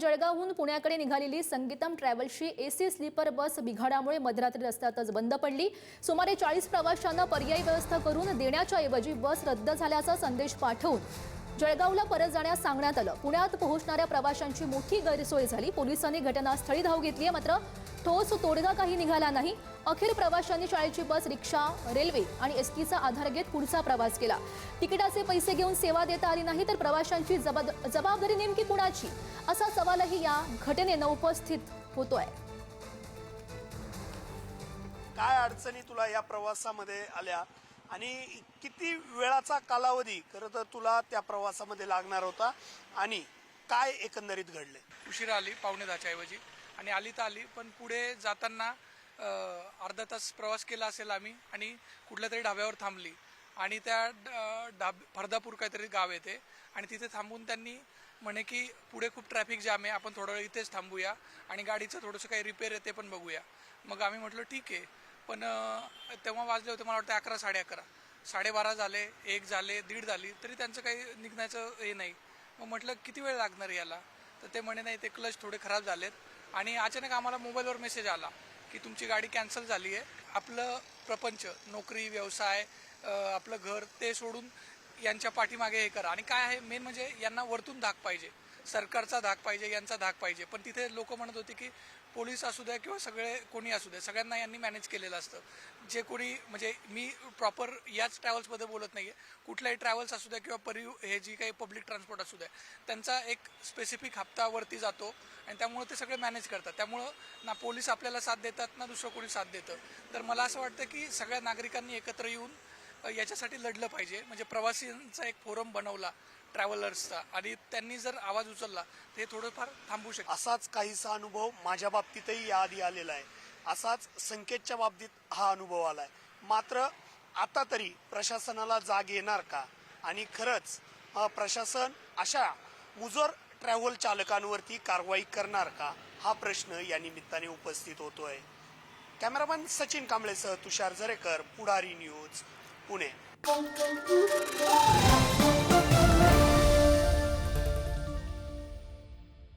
जळगावहून पुण्याकडे निघालेली संगीतम ट्रॅव्हल्सची AC sleeper bus बिघाडामुळे मध्यरात्री रस्त्यातच बंद पडली। सुमारे 40 प्रवाशांना पर्यायी व्यवस्था करून देण्याच्या ऐवजी बस रद्द झाल्याचा संदेश पाठवून जळगावला परत जाण्यास सांगण्यात आलं। पुण्यात पोहोचणाऱ्या प्रवाशांची मोठी गैरसोय झाली। पोलिसांनी घटनास्थळी धाव घेतली, मात्र ठोस तोडगा काही निघाला नाही। अखेर प्रवाशांनी शाळेची बस, रिक्षा, रेल्वे आणि एसटीचा आधार घेत पुढचा प्रवास केला। तिकिटाचे पैसे घेऊन सेवा देता आली नाही तर प्रवाशांची जबाबदारी नेमकी कुणाची, असा सवालही या घटनेनं उपस्थित होतोय। काय अडचणी तुला या प्रवासामध्ये आल्या आणि किती वेळाचा कालावधी खरं तर तुला त्या प्रवासामध्ये लागणार होता आणि काय एकंदरीत घडले? उशिरा आली, 9:45 ऐवजी, आणि आली तर आली, पण पुढे जाताना अर्धा तास प्रवास केला असेल आम्ही आणि कुठल्या तरी ढाब्यावर थांबली आणि त्या फरदापूर काहीतरी गाव येते आणि तिथे थांबून त्यांनी म्हणे की पुढे खूप ट्रॅफिक जाम आहे, आपण थोडा वेळ इथेच थांबूया आणि गाडीचं थोडंसं काही रिपेअर आहे ते पण बघूया। मग आम्ही म्हटलं ठीक आहे, पण तेव्हा वाजले होते मला वाटतं 11, 11:30, 12:30 झाले, 1 झाले, 1:30 झाली, तरी त्यांचं काही निघण्याचं हे नाही। मग म्हटलं किती वेळ लागणार याला, तर ते म्हणे नाही, ते क्लच थोडे खराब झालेत। आणि अचानक आम्हाला मोबाईलवर मेसेज आला की तुमची गाडी कॅन्सल झाली आहे। आपलं प्रपंच, नोकरी, व्यवसाय, आपलं घर ते सोडून यांच्या पाठीमागे हे करा। आणि काय आहे मेन म्हणजे यांना वरतून धाक पाहिजे, सरकारचा धाक पाहिजे, यांचा धाक पाहिजे। पण तिथे लोक म्हणत होते की पोलीस असू द्या किंवा सगळे कोणी असू द्या, सगळ्यांना यांनी मॅनेज केलेलं असतं। जे कोणी म्हणजे मी प्रॉपर याच ट्रॅव्हल्समध्ये बोलत नाही आहे, कुठल्याही ट्रॅव्हल्स असू द्या किंवा हे जी काही पब्लिक ट्रान्सपोर्ट असू द्या, त्यांचा एक स्पेसिफिक हप्तावरती जातो आणि त्यामुळे ते सगळे मॅनेज करतात। त्यामुळं ना पोलीस आपल्याला साथ देतात ना दुसरं कोणी साथ देतं। तर मला असं वाटतं की सगळ्या नागरिकांनी एकत्र येऊन याच्यासाठी लढलं पाहिजे। म्हणजे प्रवासींचा एक फोरम बनवला ट्रॅव्हलर्सचा आणि त्यांनी जर आवाज उचलला तर हे थोडंफार थांबू शकतं। असाच काहीसा अनुभव माझ्या बाबतीतही याआधी आलेला आहे। असाच संकेतच्या बाबतीत हा अनुभव आलाय। मात्र आता तरी प्रशासनाला जाग येणार का आणि खरंच प्रशासन अशा मुजोर ट्रॅव्हल चालकांवरती कारवाई करणार का, हा प्रश्न या निमित्ताने उपस्थित होतोय। कॅमेरामॅन सचिन कांबळेसह तुषार जरेकर, पुढारी न्यूज, पुणे।